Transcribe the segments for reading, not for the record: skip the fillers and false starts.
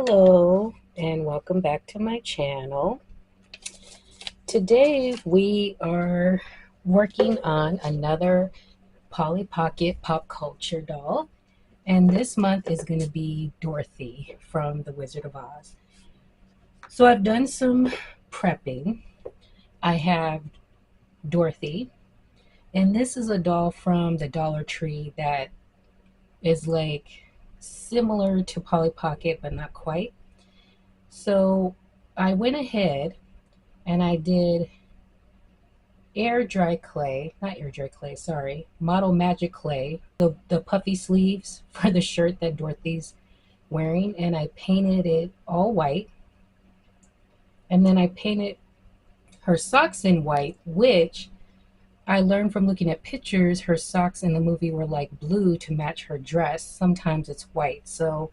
Hello and welcome back to my channel. Today we are working on another Polly Pocket pop culture doll, and this month is going to be Dorothy from The Wizard of Oz. So I've done some prepping. I have Dorothy, and this is a doll from the Dollar Tree that is like similar to Polly Pocket but not quite. So I went ahead and I did Model Magic Clay, the puffy sleeves for the shirt that Dorothy's wearing, and I painted it all white. And then I painted her socks in white, which I learned from looking at pictures. Her socks in the movie were like blue to match her dress. Sometimes it's white. So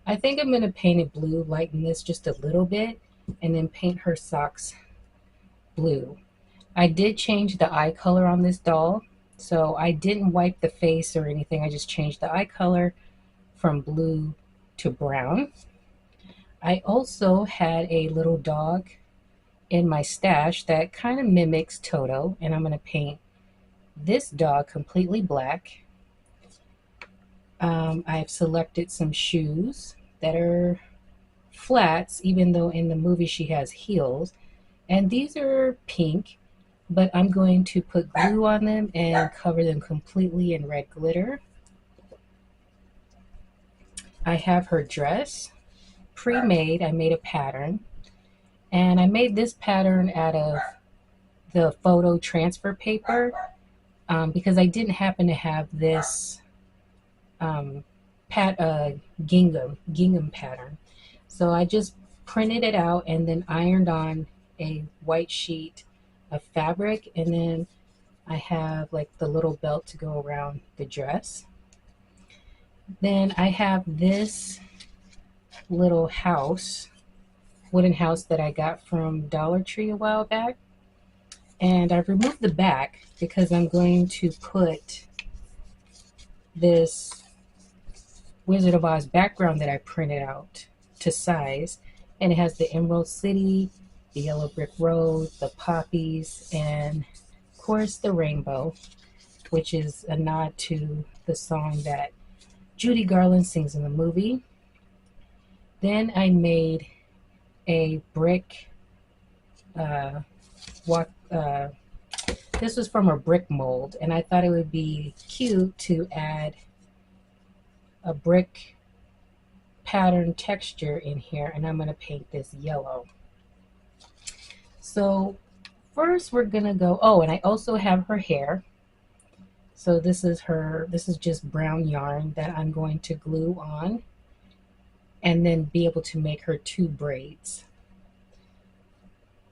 I think I'm going to paint it blue, lighten this just a little bit, and then paint her socks blue. I did change the eye color on this doll, so I didn't wipe the face or anything. I just changed the eye color from blue to brown. I also had a little dog in my stash that kind of mimics Toto, and I'm going to paint this dog completely black. I've selected some shoes that are flats, even though in the movie she has heels, and these are pink, but I'm going to put glue on them and cover them completely in red glitter. I have her dress pre-made. I made a pattern, and I made this pattern out of the photo transfer paper because I didn't happen to have this gingham pattern. So I just printed it out and then ironed on a white sheet of fabric, and then I have like the little belt to go around the dress. Then I have this little wooden house that I got from Dollar Tree a while back, and I've removed the back because I'm going to put this Wizard of Oz background that I printed out to size, and it has the Emerald City, the yellow brick road, the poppies, and of course the rainbow, which is a nod to the song that Judy Garland sings in the movie. Then I made a brick this was from a brick mold, and I thought it would be cute to add a brick pattern texture in here, and I'm going to paint this yellow. So first we're going to go, oh, and I also have her hair. So this is just brown yarn that I'm going to glue on and then be able to make her two braids.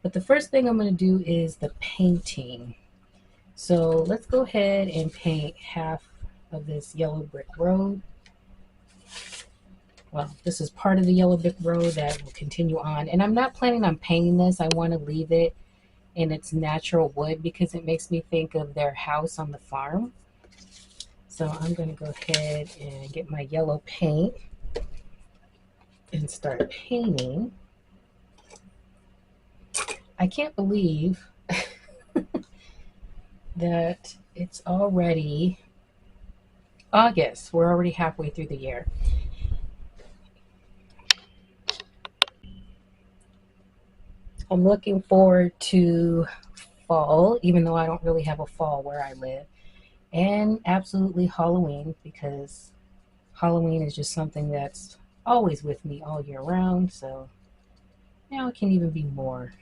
But the first thing I'm going to do is the painting. So let's go ahead and paint half of this yellow brick road. Well, this is part of the yellow brick road that will continue on. And I'm not planning on painting this. I want to leave it in its natural wood because it makes me think of their house on the farm. So I'm going to go ahead and get my yellow paint and start painting. I can't believe that it's already August. We're already halfway through the year. I'm looking forward to fall, even though I don't really have a fall where I live. And absolutely Halloween, because Halloween is just something that's always with me all year round. So now it can even be more.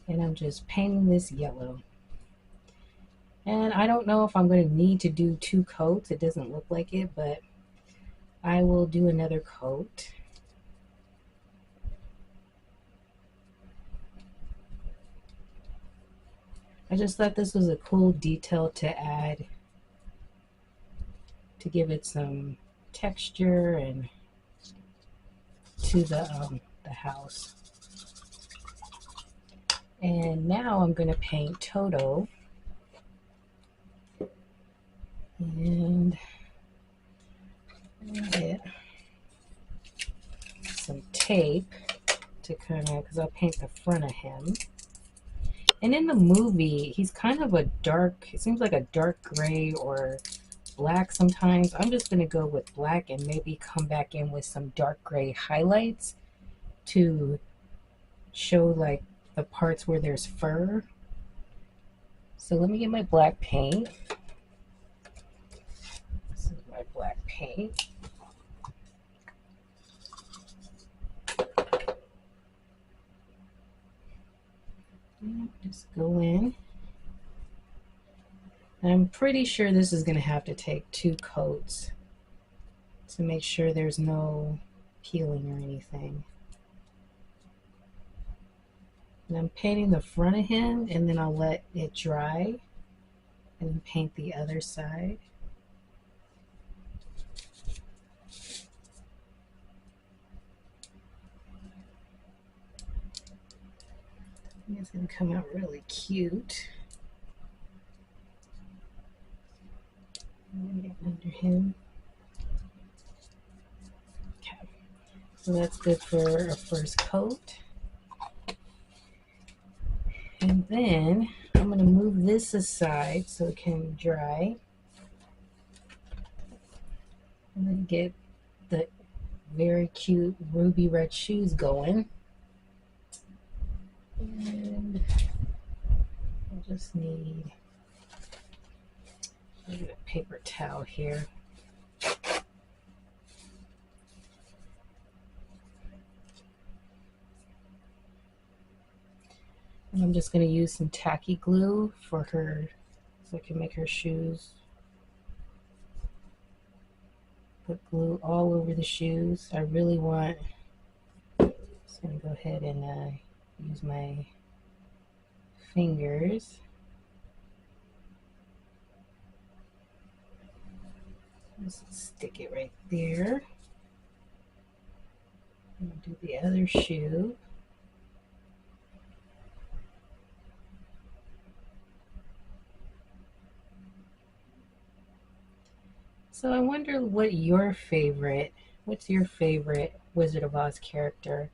And I'm just painting this yellow. And I don't know if I'm going to need to do two coats. It doesn't look like it, but I will do another coat. I just thought this was a cool detail to add to give it some texture and to the house. And now I'm going to paint Toto. And get tape to kind of, because I'll paint the front of him. And in the movie, he's kind of a dark, it seems like a dark gray or black sometimes. I'm just going to go with black and maybe come back in with some dark gray highlights to show like the parts where there's fur. So let me get my black paint. This is my black paint. Just go in. I'm pretty sure this is going to have to take 2 coats to make sure there's no peeling or anything. And I'm painting the front of him, and then I'll let it dry and then paint the other side. It's going to come out really cute. Get under him. Okay, so that's good for a first coat. And then I'm going to move this aside so it can dry. And then get the very cute ruby red shoes going. And I just need a paper towel here. And I'm just going to use some tacky glue for her so I can make her shoes. Put glue all over the shoes. I really want, just going to go ahead and use my fingers. Just stick it right there. And do the other shoe. So I wonder what's your favorite Wizard of Oz character?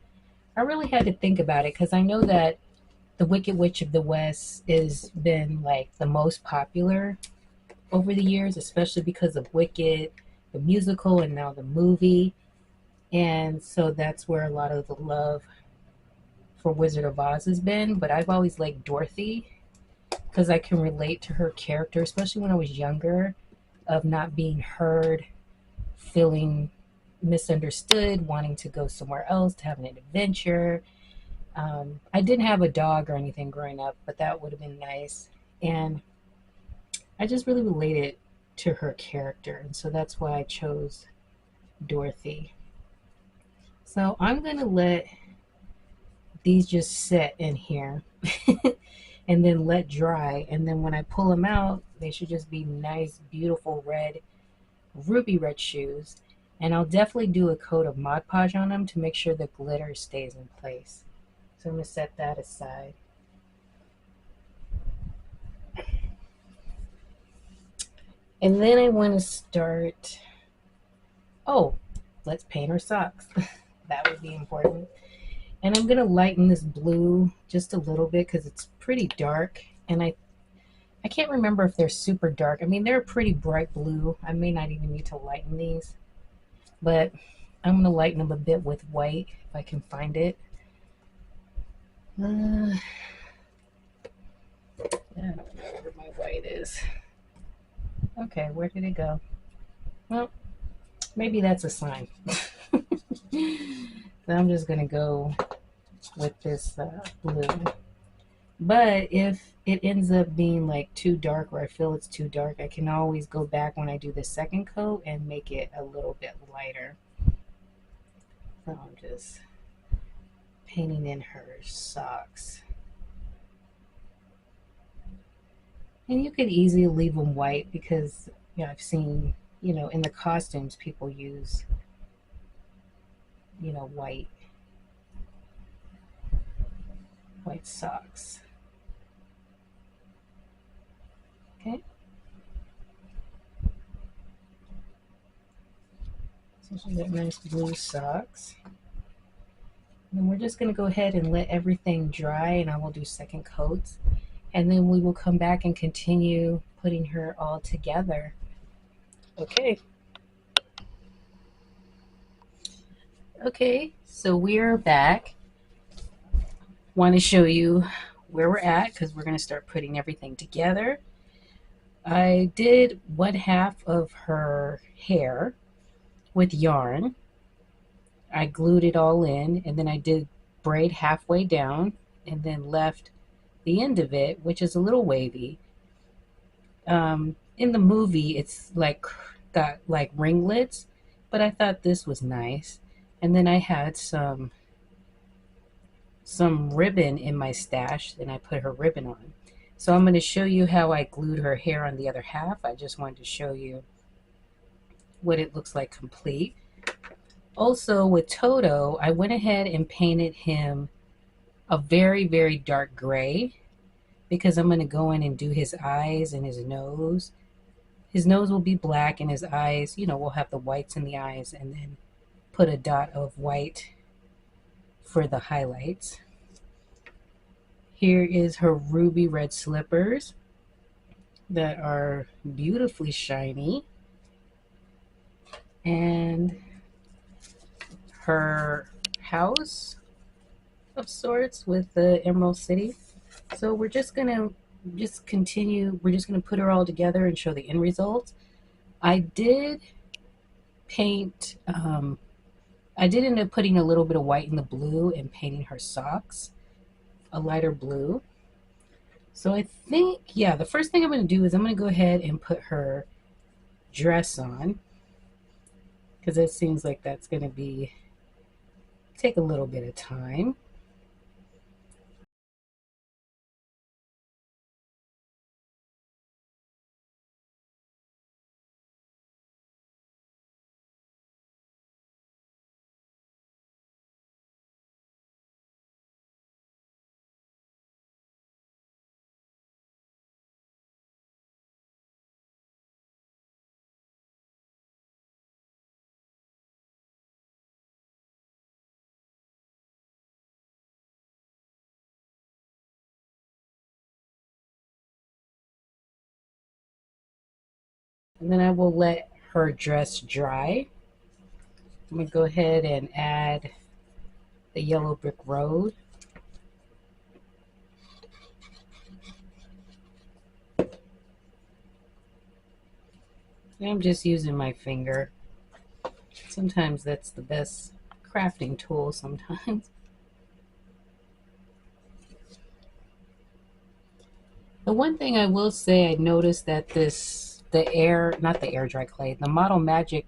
I really had to think about it because I know that the Wicked Witch of the West has been like the most popular over the years, especially because of Wicked, the musical, and now the movie. And so that's where a lot of the love for Wizard of Oz has been. But I've always liked Dorothy because I can relate to her character, especially when I was younger, of not being heard, feeling misunderstood, wanting to go somewhere else, to have an adventure. I didn't have a dog or anything growing up, but that would have been nice. And I just really related to her character, and so that's why I chose Dorothy. So I'm going to let these just sit in here and then let dry. And then when I pull them out, they should just be nice, beautiful red, ruby red shoes. And I'll definitely do a coat of Mod Podge on them to make sure the glitter stays in place. So I'm going to set that aside. And then I want to start, oh, let's paint her socks. That would be important. And I'm going to lighten this blue just a little bit because it's pretty dark. And I can't remember if they're super dark. I mean, they're a pretty bright blue. I may not even need to lighten these. But I'm going to lighten them a bit with white if I can find it. I don't know where my white is. Okay, where did it go? Well, maybe that's a sign. So I'm just going to go with this blue. But if it ends up being like too dark or I feel it's too dark, I can always go back when I do the second coat and make it a little bit lighter. So I'm just painting in her socks. And you could easily leave them white because, you know, I've seen, you know, in the costumes people use, you know, white socks. Okay. So she's got nice blue socks. And we're just going to go ahead and let everything dry, and I will do second coats. And then we will come back and continue putting her all together. Okay. Okay, so we're back. Want to show you where we're at because we're going to start putting everything together. I did one half of her hair with yarn. I glued it all in, and then I did braid halfway down and then left the end of it, which is a little wavy. In the movie, it's like got like ringlets, but I thought this was nice. And then I had some ribbon in my stash, and I put her ribbon on. So I'm going to show you how I glued her hair on the other half. I just wanted to show you what it looks like complete. Also with Toto, I went ahead and painted him a very, very dark gray because I'm going to go in and do his eyes and his nose. His nose will be black and his eyes, you know, we'll have the whites in the eyes, and then put a dot of white for the highlights. Here is her ruby red slippers that are beautifully shiny, and her house of sorts with the Emerald City. So we're just gonna continue. We're just gonna put her all together and show the end results. I did paint. I did end up putting a little bit of white in the blue and painting her socks a lighter blue. So I think, yeah, the first thing I'm going to do is I'm going to go ahead and put her dress on because it seems like that's going to take a little bit of time. And then I will let her dress dry. I'm going to go ahead and add the yellow brick road. And I'm just using my finger. Sometimes that's the best crafting tool sometimes. The one thing I will say, I noticed that not the air dry clay, the Model Magic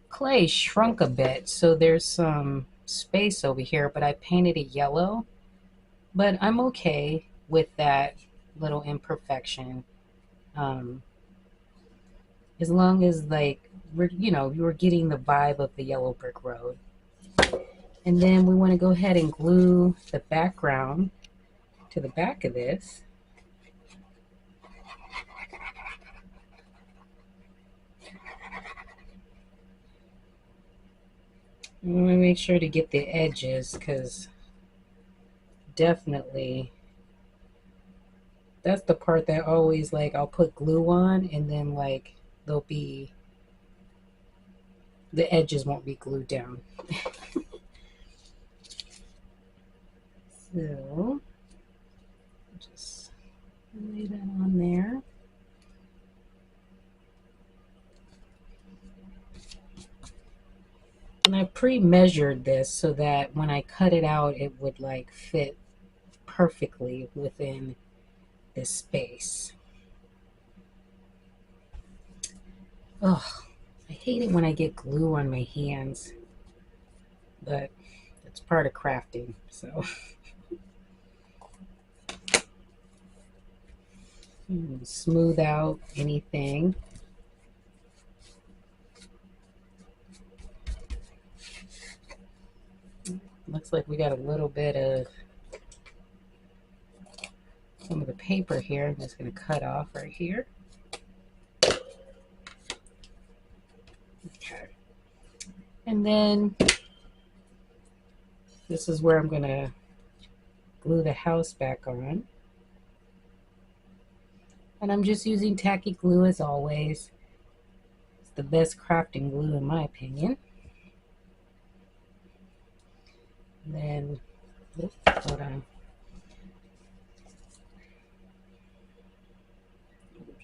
clay shrunk a bit, so there's some space over here, but I painted it yellow. But I'm okay with that little imperfection. Um, as long as like you're getting the vibe of the yellow brick road. And then we want to go ahead and glue the background to the back of this. I'm going to make sure to get the edges because definitely that's the part that always like I'll put glue on and then like they'll be the edges won't be glued down. So just lay that on there. And I pre-measured this so that when I cut it out, it would like fit perfectly within this space. Oh, I hate it when I get glue on my hands, but it's part of crafting, so. Smooth out anything. Looks like we got a little bit of some of the paper here. I'm just going to cut off right here. Okay. And then This is where I'm going to glue the house back on. And I'm just using tacky glue as always. It's the best crafting glue in my opinion. And then, oops, hold on.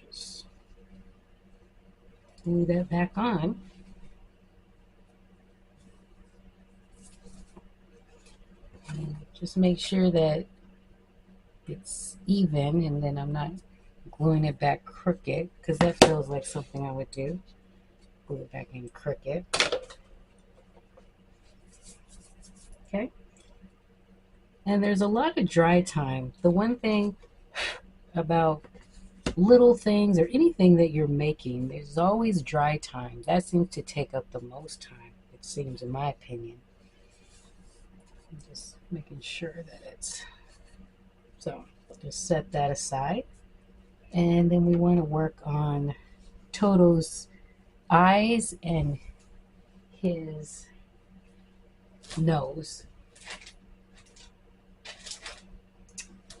Just glue that back on. And just make sure that it's even, and then I'm not gluing it back crooked, because that feels like something I would do. Glue it back in crooked. Okay. And there's a lot of dry time. The one thing about little things or anything that you're making, there's always dry time. That seems to take up the most time, it seems, in my opinion. I'm just making sure that it's, so just set that aside. And then we want to work on Toto's eyes and his nose.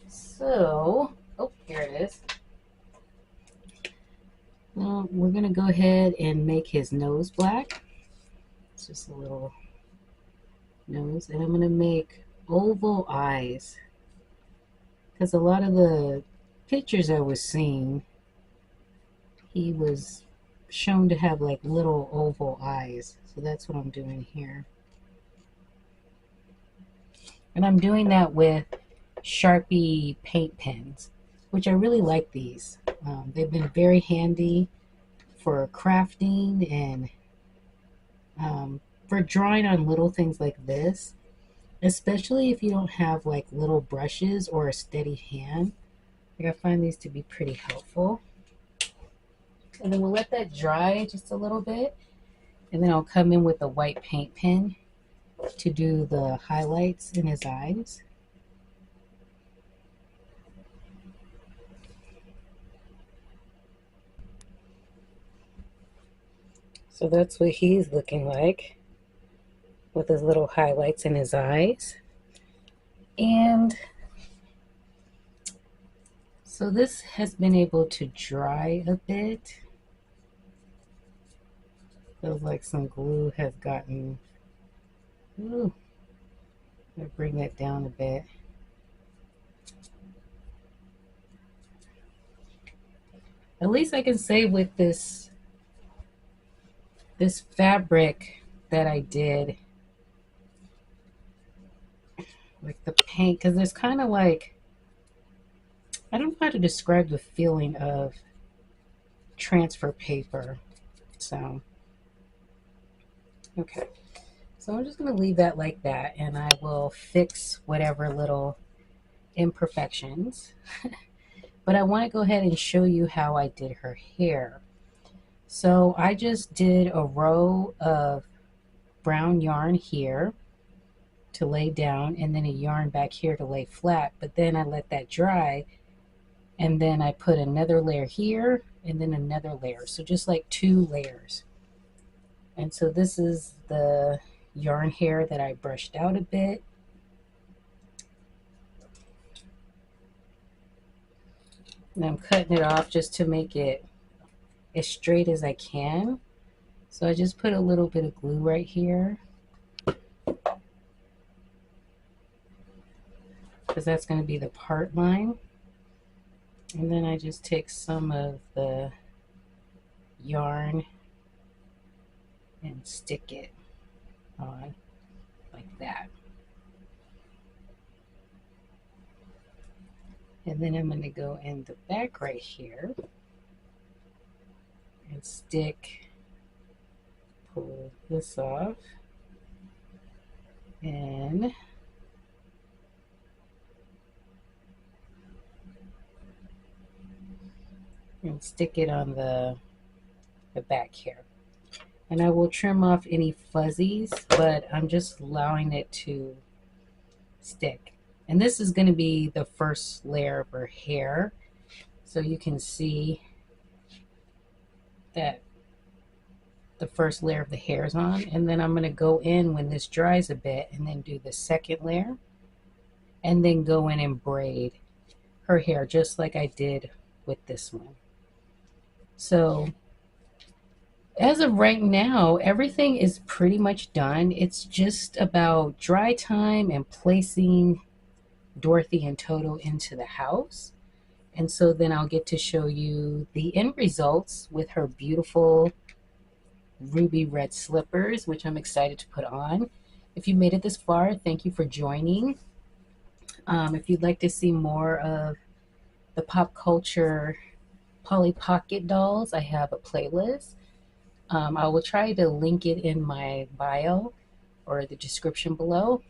So, oh, here it is. Now we're going to go ahead and make his nose black. It's just a little nose. And I'm going to make oval eyes, because a lot of the pictures I was seeing, he was shown to have like little oval eyes. So that's what I'm doing here. And I'm doing that with Sharpie paint pens, which I really like these. They've been very handy for crafting and for drawing on little things like this, especially if you don't have like little brushes or a steady hand. Like, I find these to be pretty helpful. And then we'll let that dry just a little bit, and then I'll come in with a white paint pen to do the highlights in his eyes. So that's what he's looking like, with his little highlights in his eyes. And so this has been able to dry a bit. Feels like some glue has gotten, ooh, I'm gonna bring that down a bit. At least I can say with this fabric that I did, like the paint, because there's kind of like, I don't know how to describe the feeling of transfer paper. So, okay. So I'm just going to leave that like that, and I will fix whatever little imperfections. But I want to go ahead and show you how I did her hair. So I just did a row of brown yarn here to lay down, and then a yarn back here to lay flat, but then I let that dry, and then I put another layer here and then another layer, so just like 2 layers. And so this is the yarn hair that I brushed out a bit. And I'm cutting it off just to make it as straight as I can. So I just put a little bit of glue right here, because that's going to be the part line. And then I just take some of the yarn and stick it on like that. And then I'm going to go in the back right here and pull this off, and stick it on the back here. And I will trim off any fuzzies, but I'm just allowing it to stick. And this is going to be the first layer of her hair, so you can see that the first layer of the hairs on, and then I'm going to go in when this dries a bit and then do the second layer and then go in and braid her hair just like I did with this one. So as of right now, everything is pretty much done. It's just about dry time and placing Dorothy and Toto into the house. And so then I'll get to show you the end results with her beautiful ruby red slippers, which I'm excited to put on. If you made it this far, thank you for joining. If you'd like to see more of the pop culture Polly Pocket dolls, I have a playlist. I will try to link it in my bio or the description below.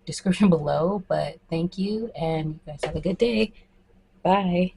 Description below. But thank you, and you guys have a good day. Bye.